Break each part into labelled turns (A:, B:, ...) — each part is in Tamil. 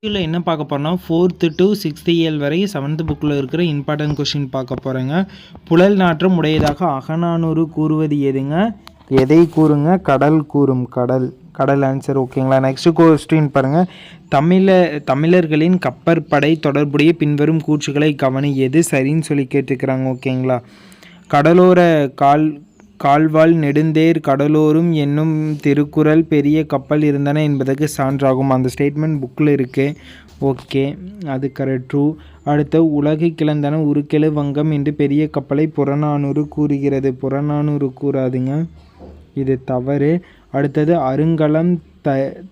A: இதில் என்ன பார்க்க போகிறோம்னா 4th to 6th இயல் வரை 7th புக்கில் இருக்கிற இம்பார்ட்டன்ட் கொஷின் பார்க்க போகிறேங்க. புழல் நாற்றம் உடையதாக அகநானூறு கூறுவது எதுங்க? எதை கூறுங்க? கடல் கூறும். கடல் ஆன்சர். ஓகேங்களா. நெக்ஸ்ட் கொஸ்டின் பாருங்கள். தமிழர்களின் கப்பற்படை தொடர்புடைய பின்வரும் கூற்றுகளை கவனி. எது சரின்னு சொல்லி கேட்டுக்கிறாங்க. ஓகேங்களா. கடலோர கால்வாள் நெடுந்தேர் கடலோரும் என்னும் திருக்குறள் பெரிய கப்பல் இருந்தன என்பதற்கு சான்றாகும். அந்த ஸ்டேட்மெண்ட் புக்கில் இருக்குது. ஓகே, அது கரெக்ட், ட்ரூ. அடுத்து உலகை கிளந்தன உருக்கெழு வங்கம் என்று பெரிய கப்பலை புறநானூறு கூறுகிறது. புறநானூறு கூறாதுங்க, இது தவறு. அடுத்தது அருங்கலம்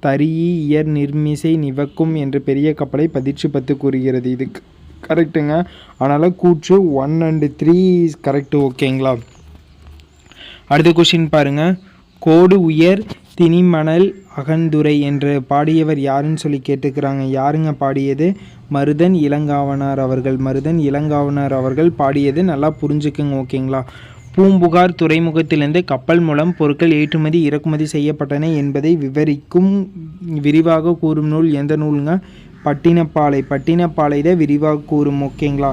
A: தரியி இயர் நிர்மிசை நிவக்கும் என்று பெரிய கப்பலை 10 கூறுகிறது. இது கரெக்டுங்க. அதனால் கூற்று 1 and 3 கரெக்டு. ஓகேங்களா. அடுத்த கொஷின் பாருங்கள். கோடு உயர் திணிமணல் அகந்துரை என்று பாடியவர் யாருன்னு சொல்லி கேட்டுக்கிறாங்க. யாருங்க பாடியது? மருதன் இளங்காவனார் அவர்கள் பாடியது. நல்லா புரிஞ்சுக்குங்க. ஓகேங்களா. பூம்புகார் துறைமுகத்திலிருந்து கப்பல் மூலம் பொருட்கள் ஏற்றுமதி இறக்குமதி செய்யப்பட்டன என்பதை விரிவாக கூறும் நூல் எந்த நூலுங்க? பட்டினப்பாலை தான் விரிவாக கூறும். ஓகேங்களா.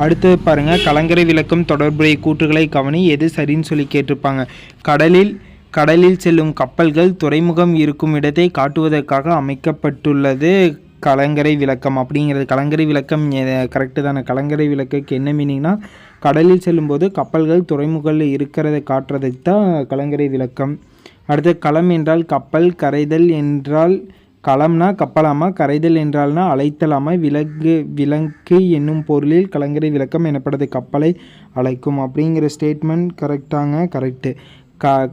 A: அடுத்தது பாருங்கள். கலங்கரை விளக்கம் தொடர்புடைய கூற்றுகளை கவனி. எது சரின்னு சொல்லி கேட்டிருப்பாங்க. கடலில் செல்லும் கப்பல்கள் துறைமுகம் இருக்கும் இடத்தை காட்டுவதற்காக அமைக்கப்பட்டுள்ளது கலங்கரை விளக்கம் அப்படிங்கிறது. கலங்கரை விளக்கம் கரெக்டு தானே. கலங்கரை விளக்குக்கு என்ன மீனிங்னா, கடலில் செல்லும்போது கப்பல்கள் துறைமுகத்தில் இருக்கிறத காட்டுறதுக்கு தான் கலங்கரை விளக்கம். அடுத்து களம் என்றால் கப்பல், கரைதல் என்றால் களம்னா கப்பலாமா, கரைதல் என்றால்னா அழைத்தலாமா. விலங்கு என்னும் பொருளில் கலங்கரை விளக்கம் எனப்படுது கப்பலை அழைக்கும் அப்படிங்கிற ஸ்டேட்மெண்ட் கரெக்டாங்க. கரெக்டு.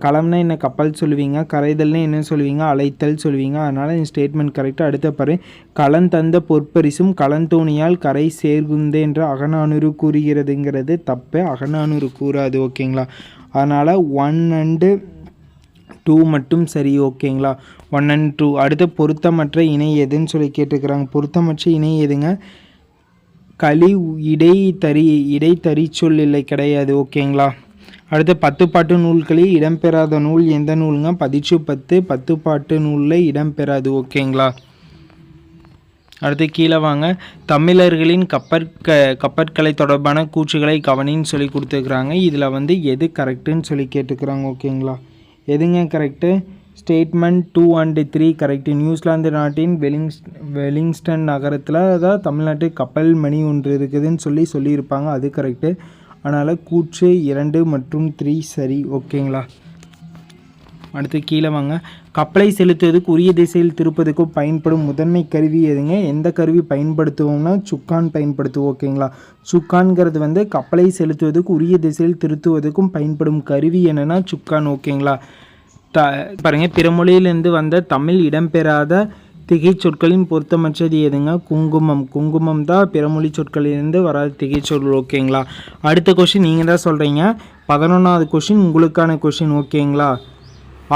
A: களம்னா என்ன? கப்பல் சொல்லுவீங்க. கரைதல்னா என்ன சொல்லுவீங்க? அழைத்தல் சொல்லுவீங்க. அதனால் இந்த ஸ்டேட்மெண்ட் கரெக்டாக. அடுத்த பாரு. களந்தந்த பொற்பரிசும் களந்தோணியால் கரை சேர்குந்து என்று அகநானூறு கூறுகிறதுங்கிறது தப்பு. அகநானூறு கூறாது. ஓகேங்களா. அதனால் 1 and 2 மட்டும் சரி. ஓகேங்களா. 1 and 2. அடுத்து பொருத்தமற்ற இணை எதுன்னு சொல்லி கேட்டுக்கிறாங்க. பொருத்தமற்ற இணை எதுங்க? களி இடைத்தறி சொல் இல்லை, கிடையாது. ஓகேங்களா. அடுத்து 10 பாட்டு நூல்களில் இடம்பெறாத நூல் எந்த நூலுங்க? 10 பாட்டு நூலில் இடம்பெறாது. ஓகேங்களா. அடுத்து கீழே வாங்க. தமிழர்களின் கப்பற்கலை தொடர்பான கூற்றுகளை கவனின்னு சொல்லி கொடுத்துருக்குறாங்க. இதில் எது கரெக்டுன்னு சொல்லி கேட்டுக்கிறாங்க. ஓகேங்களா. எதுங்க correct? Statement 2 and 3 correct. New Zealand நாட்டின் வெலிங்ஸ்டன் நகரத்தில் தான் தமிழ்நாட்டு கப்பல் மணி ஒன்று இருக்குதுன்னு சொல்லியிருப்பாங்க. அது கரெக்டு. அதனால் கூற்று 2 மற்றும் 3 சரி. ஓகேங்களா. அடுத்து கீழே வாங்க. கப்பலை செலுத்துவதுக்கு உரிய திசையில் திருப்பதுக்கும் பயன்படும் முதன்மை கருவி எதுங்க? எந்த கருவி பயன்படுத்துவோம்னா சுக்கான் பயன்படுத்துவோம். ஓகேங்களா. சுக்கான்கிறது கப்பலை செலுத்துவதுக்கு உரிய திசையில் திருத்துவதற்கும் பயன்படும் கருவி என்னன்னா சுக்கான். ஓகேங்களா. பாருங்க. பிற மொழியிலிருந்து வந்த தமிழ் இடம்பெறாத திகை சொற்களின் பொருத்தமற்றது எதுங்க? குங்குமம் தான் பிற மொழி சொற்களிலிருந்து வராது திகை சொல். ஓகேங்களா. அடுத்த கொஷின் நீங்கள் தான் சொல்கிறீங்க. 11வது கொஷின் உங்களுக்கான கொஷின். ஓகேங்களா.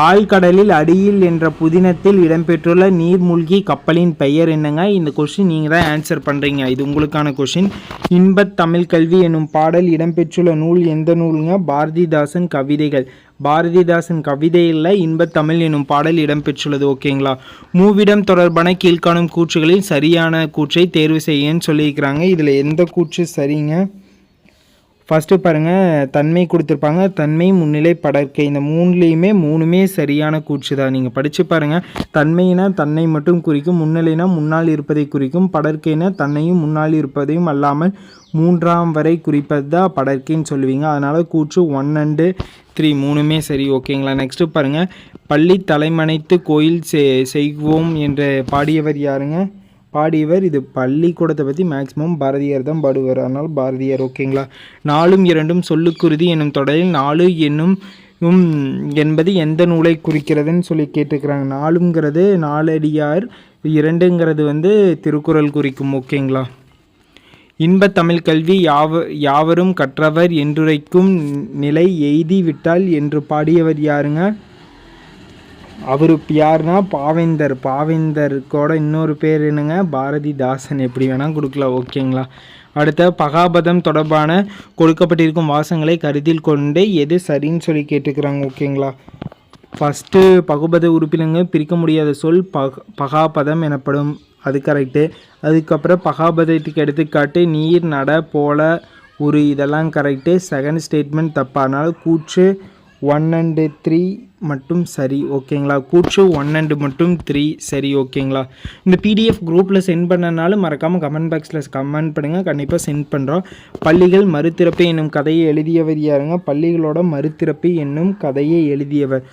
A: ஆழ்கடலில் அடியில் என்ற புதினத்தில் இடம்பெற்றுள்ள நீர்மூழ்கி கப்பலின் பெயர் என்னங்க? இந்த கொஷின் நீங்கள் தான் ஆன்சர் பண்ணுறீங்க. இது உங்களுக்கான கொஷின். இன்பத் தமிழ் கல்வி என்னும் பாடல் இடம்பெற்றுள்ள நூல் எந்த நூலுங்க? பாரதிதாசன் கவிதைகள். பாரதிதாசன் கவிதையில் இன்பத் தமிழ் என்னும் பாடல் இடம்பெற்றுள்ளது. ஓகேங்களா. மூவிடம் தொடர்பான கீழ்காணும் கூற்றுகளில் சரியான கூற்றை தேர்வு செய்யன்னு சொல்லியிருக்கிறாங்க. இதில் எந்த கூற்று சரிங்க? ஃபஸ்ட்டு பாருங்கள். தன்மை கொடுத்துருப்பாங்க. தன்மை, முன்னிலை, படர்க்கை. இந்த மூணுமே சரியான கூற்று தான். நீங்கள் படித்து பாருங்கள். தன்மைனா தன்னை மட்டும் குறிக்கும், முன்னிலைனா முன்னால் இருப்பதை குறிக்கும், படர்க்கைனா தன்னையும் முன்னால் இருப்பதையும் அல்லாமல் 3ஆம் வரை குறிப்பது தான் படர்க்கைன்னு சொல்லுவீங்க. அதனால் கூற்று 1 and 3 மூணுமே சரி. ஓகேங்களா. நெக்ஸ்ட்டு பாருங்கள். பள்ளி தலைமனைத்து கோயில் செய்வோம் என்று பாடியவர் யாருங்க? இது பள்ளிக்கூடத்தை பற்றி மேக்ஸிமம் பாரதியார் தான் பாடுவார். அதனால் பாரதியார். ஓகேங்களா. 4ம் 2ம் சொல்லுக்குருதி என்னும் தொடரில் 4 என்னும் என்பது எந்த நூலை குறிக்கிறதுன்னு சொல்லி கேட்டுக்கிறாங்க. 4ங்கிறது நாலடியார், 2ங்கிறது திருக்குறள் குறிக்கும். ஓகேங்களா. இன்பத் தமிழ் கல்வி யாவரும் கற்றவர் என்றுரைக்கும் நிலை எய்தி விட்டால் என்று பாடியவர் யாருங்க? அவர் யாருன்னா பாவேந்தருக்கோட இன்னொரு பேர் என்னங்க? பாரதிதாசன். எப்படி வேணால் கொடுக்கலாம். ஓகேங்களா. அடுத்த பகாபதம் தொடர்பான கொடுக்கப்பட்டிருக்கும் வாசங்களை கருத்தில் கொண்டு எது சரின்னு சொல்லி கேட்டுக்கிறாங்க. ஓகேங்களா. ஃபஸ்ட்டு பகுபத உறுப்பினங்க பிரிக்க முடியாத சொல் பகாபதம் எனப்படும். அது கரெக்டு. அதுக்கப்புறம் பகாபதத்துக்கு எடுத்துக்காட்டு நீர், நட, போல, உரு, இதெல்லாம் கரெக்டு. செகண்ட் ஸ்டேட்மெண்ட் தப்பா, அதனால் கூற்று 1 and 3 மட்டும் சரி. ஓகேங்களா, கூற்று 1 and மட்டும் 3 சரி. ஓகேங்களா, இந்த பிடிஎஃப் குரூப்பில் சென்ட் பண்ணனாலும் மறக்காமல் கமெண்ட் பாக்ஸில் கமெண்ட் பண்ணுங்கள், கண்டிப்பாக சென்ட் பண்ணுறோம். பள்ளிகள் மறுதிறப்பு என்னும் கதையை எழுதியவர் யாருங்க? பள்ளிகளோட மறுதிறப்பு என்னும் கதையை எழுதியவர்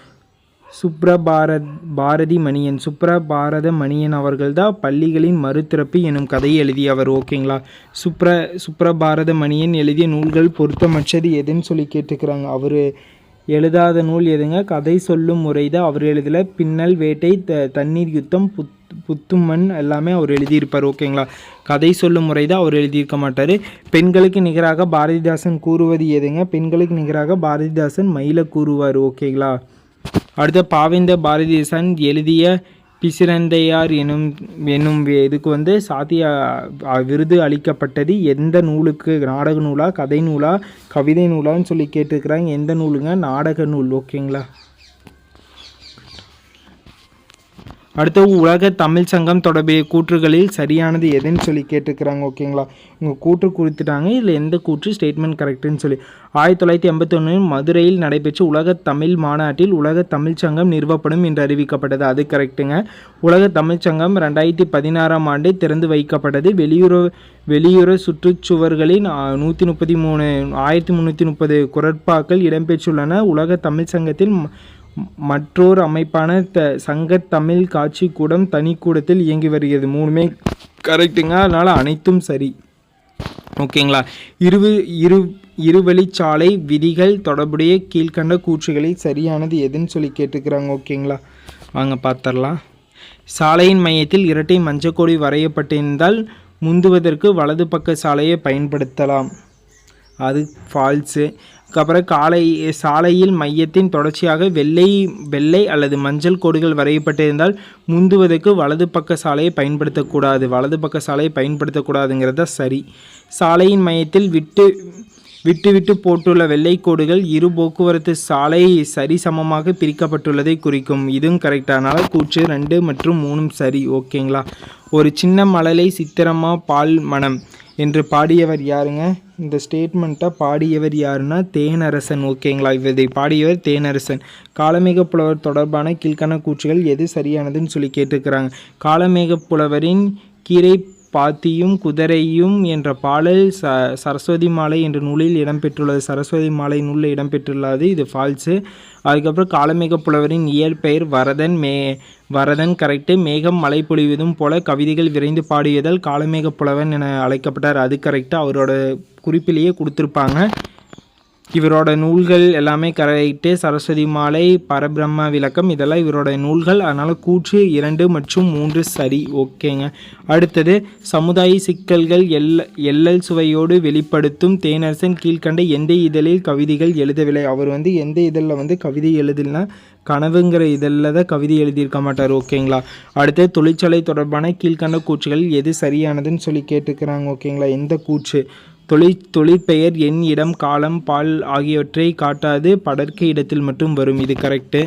A: சுப்ரபாரதி மணியன். சுப்ரபாரத மணியன் அவர்கள் தான் பள்ளிகளின் மறுதிறப்பு என்னும் கதையை எழுதியவர். ஓகேங்களா, சுப்ரபாரத மணியன் எழுதிய நூல்கள் பொருத்தமற்றது எதுன்னு சொல்லி கேட்டுக்கிறாங்க. அவர் எழுதாத நூல் எதுங்க? கதை சொல்லும் முறை தான் அவர் எழுதல. பின்னல் வேட்டை, தண்ணீர் யுத்தம், புத்துமண் எல்லாமே அவர் எழுதியிருப்பார். ஓகேங்களா, கதை சொல்லும் முறை தான் அவர் எழுதியிருக்க மாட்டார். பெண்களுக்கு நிகராக பாரதிதாசன் கூறுவது எதுங்க? பெண்களுக்கு நிகராக பாரதிதாசன் மயில கூறுவார். ஓகேங்களா, அடுத்த பாவேந்தர் பாரதிதாசன் எழுதிய பிசிறந்தையார் என்னும் இதுக்கு சாத்திய விருது அளிக்கப்பட்டது எந்த நூலுக்கு? நாடக நூலா, கதை நூலா, கவிதை நூலான்னு சொல்லி கேட்டுருக்குறாங்க. எந்த நூலுங்க? நாடக நூல். ஓகேங்களா, அடுத்து உலக தமிழ் சங்கம் தொடர்புடைய கூற்றுகளில் சரியானது எதுன்னு சொல்லி கேட்டுக்கிறாங்க. ஓகேங்களா, உங்கள் கூற்று கொடுத்துட்டாங்க, இதில் எந்த கூற்று ஸ்டேட்மெண்ட் கரெக்டுன்னு சொல்லி. 1981 மதுரையில் நடைபெற்ற உலக தமிழ் மாநாட்டில் உலக தமிழ் சங்கம் நிறுவப்படும் என்று அறிவிக்கப்பட்டது. அது கரெக்டுங்க. உலக தமிழ் சங்கம் 2016 ஆண்டு திறந்து வைக்கப்பட்டது. வெளியுற சுற்றுச்சுவர்களில் 1330 குரட்பாக்கள் இடம்பெற்றுள்ளன. உலக தமிழ் சங்கத்தில் மற்றொரு அமைப்பான சங்க தமிழ் காட்சி கூடம் தனிக்கூடத்தில் இயங்கி வருகிறது. மூணுமே கரெக்டுங்க, அதனால் அனைத்தும் சரி. ஓகேங்களா, இருவழிச்சாலை விதிகள் தொடர்புடைய கீழ்கண்ட கூற்றுகளில் சரியானது எதுன்னு சொல்லி கேட்டுக்கிறாங்க. ஓகேங்களா, வாங்க பார்த்துடலாம். சாலையின் மையத்தில் இரட்டை மஞ்சக்கொடி வரையப்பட்டிருந்தால் முந்துவதற்கு வலது பக்க சாலையை பயன்படுத்தலாம். அது ஃபால்ஸு. அதுக்கப்புறம் சாலையில் மையத்தின் தொடர்ச்சியாக வெள்ளை அல்லது மஞ்சள் கோடுகள் வரையப்பட்டிருந்தால் முந்துவதற்கு வலது பக்க சாலையை பயன்படுத்தக்கூடாதுங்கிறத சரி. சாலையின் மையத்தில் விட்டு போட்டுள்ள வெள்ளை கோடுகள் இரு போக்குவரத்து சாலை சரிசமமாக பிரிக்கப்பட்டுள்ளதை குறிக்கும். இதுவும் கரெக்டானால கூற்று 2 மற்றும் 3 சரி. ஓகேங்களா, ஒரு சின்ன மழலை சித்திரமா பால் மனம் என்று பாடியவர் யாருங்க? இந்த ஸ்டேட்மெண்ட்டை பாடியவர் யாருன்னா தேனரசன். ஓகேங்களா, இதை பாடியவர் தேனரசன். காளமேக புலவர் தொடர்பான கீழ்காண கூற்றுகள் எது சரியானதுன்னு சொல்லி கேட்டுக்கிறாங்க. காளமேக புலவரின் கீரை பாத்தியும் குதிரையும் என்ற பாடல் சரஸ்வதி மாலை என்ற நூலில் இடம்பெற்றுள்ளது. சரஸ்வதி மாலை நூலில் இடம்பெற்றுள்ளது, இது ஃபால்ஸு. அதுக்கப்புறம் காளமேக புலவரின் இயற்பெயர் வரதன் கரெக்டு. மேகம் மழை பொழிவதும் போல கவிதைகள் விரைந்து பாடியதால் காளமேக புலவன் என அழைக்கப்பட்டார். அது கரெக்டு, அவரோட குறிப்பிலேயே கொடுத்துருப்பாங்க. இவரோட நூல்கள் எல்லாமே கரெக்டு. சரஸ்வதி மாலை, பரபிரம்ம விளக்கம் இதெல்லாம் இவரோட நூல்கள். அதனால் கூற்று 2 மற்றும் 3 சரி. ஓகேங்க, அடுத்தது சமுதாய சிக்கல்கள் எல்லல் சுவையோடு வெளிப்படுத்தும் தேனரசன் கீழ்கண்ட எந்த இதழில் கவிதைகள் எழுதவில்லை? அவர் எந்த இதழில் கவிதை எழுதலைன்னா கனவுங்கிற இதழில் தான் கவிதை எழுதியிருக்க மாட்டார். ஓகேங்களா, அடுத்து தொழிற்சாலை தொடர்பான கீழ்கண்ட கூற்றுகள் எது சரியானதுன்னு சொல்லி கேட்டுக்கிறாங்க. ஓகேங்களா, எந்த கூற்று? தொழிற்பெயர் எண், இடம், காலம், பால் ஆகியவற்றை காட்டாது படர்க்க இடத்தில் மட்டும் வரும். இது கரெக்டு.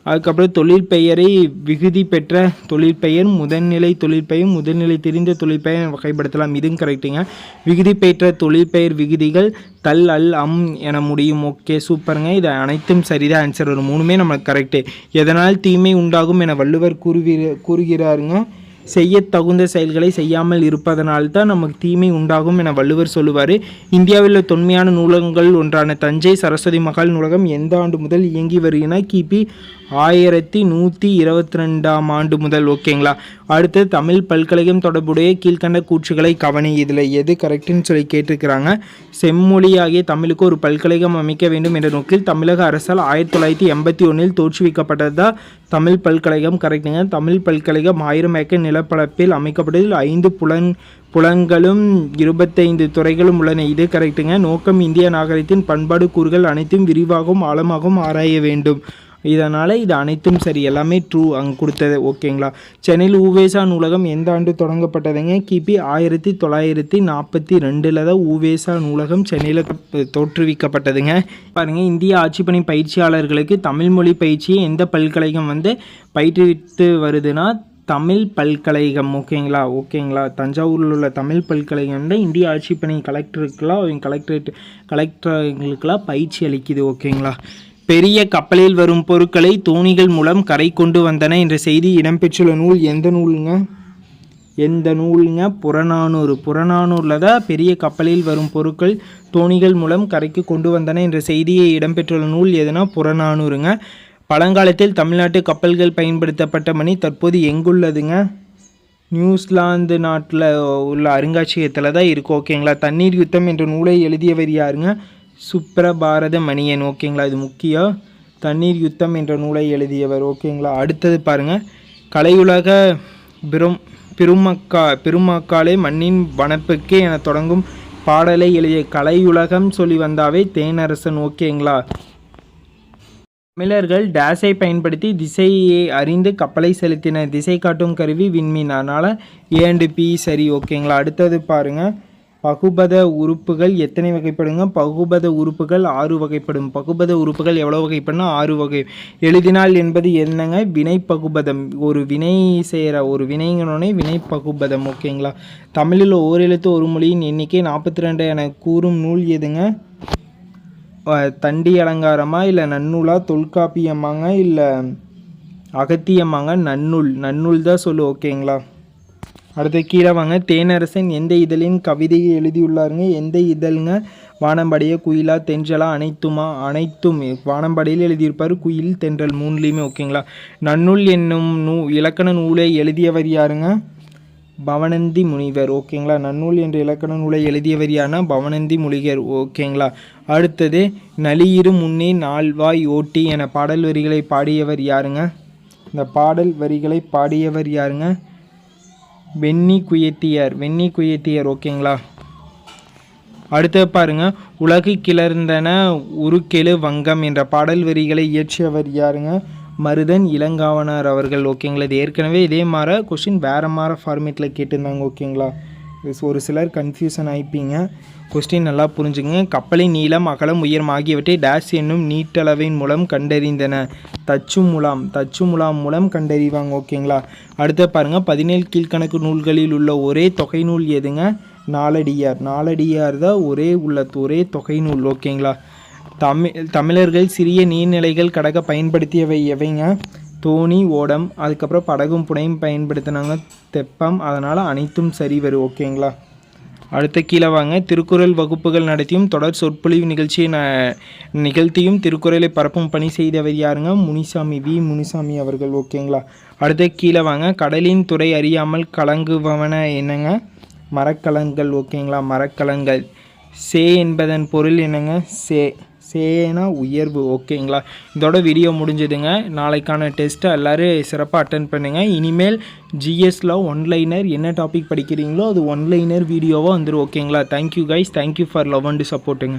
A: அதுக்கப்புறம் தொழிற்பெயரை விகுதி பெற்ற தொழிற்பெயர், முதல்நிலை தொழிற்பெயர், முதல்நிலை தெரிந்த தொழிற்பெயர் வகைப்படுத்தலாம். இதுவும் கரெக்டுங்க. விகுதி பெற்ற தொழிற்பெயர் விகுதிகள் தல், அல், அம் என முடியும். ஓகே, சூப்பருங்க. இது அனைத்தும் சரிதான். ஆன்சர் வரும். 3மே நமக்கு கரெக்டு. எதனால் தீமை உண்டாகும் என வள்ளுவர் கூறுகிறாருங்க? செய்ய தகுந்த செயல்களை செய்யாமல் இருப்பதனால்தான் நமக்கு தீமை உண்டாகும் என வள்ளுவர் சொல்லுவார். இந்தியாவில் தொன்மையான நூலகங்கள் ஒன்றான தஞ்சை சரஸ்வதி மகால் நூலகம் எந்த ஆண்டு முதல் இயங்கி வருகின்றன? கிபி 1122 ஆண்டு முதல். ஓகேங்களா, அடுத்து தமிழ் பல்கலைக்கழகம் தொடர்புடைய கீழ்கண்ட கூற்றுகளை கவனி. இதில் எது கரெக்டுன்னு சொல்லி கேட்டிருக்கிறாங்க. செம்மொழியாகிய தமிழுக்கு ஒரு பல்கலைக்கழகம் அமைக்க வேண்டும் என்ற நோக்கில் தமிழக அரசால் 1981 தோற்றுவிக்கப்பட்டதா தமிழ் பல்கலைக்கழகம். கரெக்டுங்க. தமிழ் பல்கலைக்கழகம் 1000 ஏக்கர் நிலப்பரப்பில் அமைக்கப்பட்டதில் 5 புலன்களும் 25 துறைகளும் உள்ளன. இது கரெக்டுங்க. நோக்கம் இந்திய நாகரிகத்தின் பண்பாடு கூறுகள் அனைத்தும் விரிவாகவும் ஆழமாகவும் ஆராய வேண்டும். இதனால் இது அனைத்தும் சரி, எல்லாமே ட்ரூ அங்கே கொடுத்தது. ஓகேங்களா, சென்னையில் உவேசா நூலகம் எந்த ஆண்டு தொடங்கப்பட்டதுங்க? கிபி 1942 தான் உவேசா நூலகம் சென்னையில் தோற்றுவிக்கப்பட்டதுங்க. பாருங்கள், இந்திய ஆட்சிப்பணி பயிற்சியாளர்களுக்கு தமிழ் மொழி பயிற்சியை எந்த பல்கலைக்கழகம் பயிற்றுவித்து வருதுன்னா தமிழ் பல்கலைக்கழகம் ஓகேங்களா தஞ்சாவூரில் உள்ள தமிழ் பல்கலைக்கழகம் தான் இந்திய ஆட்சிப்பணி கலெக்டர்களுக்கெல்லாம் பயிற்சி அளிக்குது ஓகேங்களா. பெரிய கப்பலில் வரும் பொருட்களை தோணிகள் மூலம் கரை கொண்டு வந்தன என்ற செய்தி இடம்பெற்றுள்ள நூல் எந்த நூலுங்க? புறநானூரில் தான் பெரிய கப்பலில் வரும் பொருட்கள் தோணிகள் மூலம் கரைக்கு கொண்டு வந்தன என்ற செய்தியை இடம்பெற்றுள்ள நூல் எதுனா புறநானூறுங்க. பழங்காலத்தில் தமிழ்நாட்டு கப்பல்கள் பயன்படுத்தப்பட்ட மணி தற்போது எங்குள்ளதுங்க? நியூசிலாந்து நாட்டில் உள்ள அருங்காட்சியகத்தில் தான் இருக்குது ஓகேங்களா. தண்ணீர் யுத்தம் என்ற நூலை எழுதியவர் யாருங்க? சுப்ரபாரத மணியன் ஓகேங்களா. இது முக்கியம். தண்ணீர் யுத்தம் என்ற நூலை எழுதியவர் ஓகேங்களா. அடுத்தது பாருங்கள், கலையுலக பெருமக்காலே மண்ணின் வனப்புக்கு என தொடங்கும் பாடலை எழுதிய கலையுலகம் சொல்லி வந்தாவே தேனரசன் ஓகேங்களா. தமிழர்கள் டேஸை பயன்படுத்தி திசையை அறிந்து கப்பலை செலுத்தினர். திசை காட்டும் கருவி விண்மீன். அதனால் A&P சரி ஓகேங்களா. அடுத்தது பாருங்கள், பகுபத உறுப்புகள் எத்தனை வகைப்படுங்க? பகுபத உறுப்புகள் 6 வகைப்படும். பகுபத உறுப்புகள் எவ்வளோ வகைப்படுனா 6 வகை. எழுதினால் என்பது என்னங்க? வினை பகுபதம். ஒரு வினை செய்கிற ஒரு வினைங்கனோடனே வினை பகுபதம் ஓகேங்களா. தமிழில் ஓரெழுத்து ஒரு மொழியின் எண்ணிக்கை 42 என கூறும் நூல் எதுங்க? தண்டி அலங்காரமா இல்லை நன்னூலா? தொல்காப்பியமாங்க இல்லை அகத்தியமாங்க? நன்னூல் தான் சொல்லு ஓகேங்களா. அடுத்த கீழே வாங்க, தேனரசன் எந்த இதழின் கவிதையை எழுதியுள்ளாருங்க? எந்த இதழுங்க? வானம்படைய, குயிலா, தென்றலா? அனைத்தும் வானம்படையில் எழுதியிருப்பார், குயில், தென்றல் மூணுலேயுமே ஓகேங்களா. நன்னூல் என்னும் இலக்கண நூலை எழுதியவர் யாருங்க? பவணந்தி முனிவர் ஓகேங்களா. நன்னூல் என்ற இலக்கண நூலை எழுதியவர் யாருன்னா பவணந்தி முனிவர் ஓகேங்களா. அடுத்தது, நளியிரு முன்னே நால்வாய் ஓட்டி என பாடல் வரிகளை பாடியவர் யாருங்க? இந்த பாடல் வரிகளை பாடியவர் யாருங்க? வெண்ணி குயத்தியர் ஓகேங்களா. அடுத்து பாருங்க, உலகு கிளர்ந்தன உருக்கெழு வங்கம் என்ற பாடல் வரிகளை இயற்றியவர் யாருங்க? மருதன் இளங்காவனார் அவர்கள் ஓகேங்களா. இது ஏற்கனவே இதே மாதிரி கொஸ்டின் வேறு மாதிரி ஃபார்மேட்டில் கேட்டிருந்தாங்க ஓகேங்களா. ஒரு சிலர் கன்ஃபியூஷன் ஆகிப்பீங்க. கொஸ்டின் நல்லா புரிஞ்சுங்க. கப்பலின் நீளம், அகலம், உயரம் ஆகியவற்றை டேஷ் என்னும் நீட்டளவின் மூலம் கண்டறிந்தன. தச்சு முலாம் மூலம் கண்டறிவாங்க ஓகேங்களா. அடுத்து பாருங்கள், 17 கீழ்கணக்கு நூல்களில் உள்ள ஒரே தொகை நூல் எதுங்க? நாலடியார் தான் ஒரே தொகை நூல் ஓகேங்களா. தமிழர்கள் சிறிய நீர்நிலைகள் கடக்க பயன்படுத்தியவை எவைங்க? தோணி, ஓடம், அதுக்கப்புறம் படகும் புனையும் பயன்படுத்தினாங்க, தெப்பம். அதனால் அனைத்தும் சரி வரும் ஓகேங்களா. அடுத்த கீழே வாங்க, திருக்குறள் வகுப்புகள் நடத்தியும் தொடர் சொற்பொழிவு நிகழ்த்தியும் திருக்குறளை பரப்பும் பணி செய்தவர் யாருங்க? முனிசாமி அவர்கள் ஓகேங்களா. அடுத்த கீழே வாங்க, கடலின் துறை அறியாமல் கலங்குபவன என்னங்க? மரக்கலங்கள் ஓகேங்களா. மரக்கலங்கள். சே என்பதன் பொருள் என்னங்க? சேனா உயர்வு ஓகேங்களா. இதோட வீடியோ முடிஞ்சதுங்க. நாளைக்கான டெஸ்ட்டை எல்லோரும் சிறப்பாக அட்டன் பண்ணுங்கள். இனிமேல் ஜிஎஸ்ல ஒன்லைனர் என்ன டாபிக் படிக்கிறீங்களோ அது ஒன்லைனர் வீடியோவாக வந்துடும் ஓகேங்களா. Thank you guys, thank you for love and சப்போர்ட்டுங்க.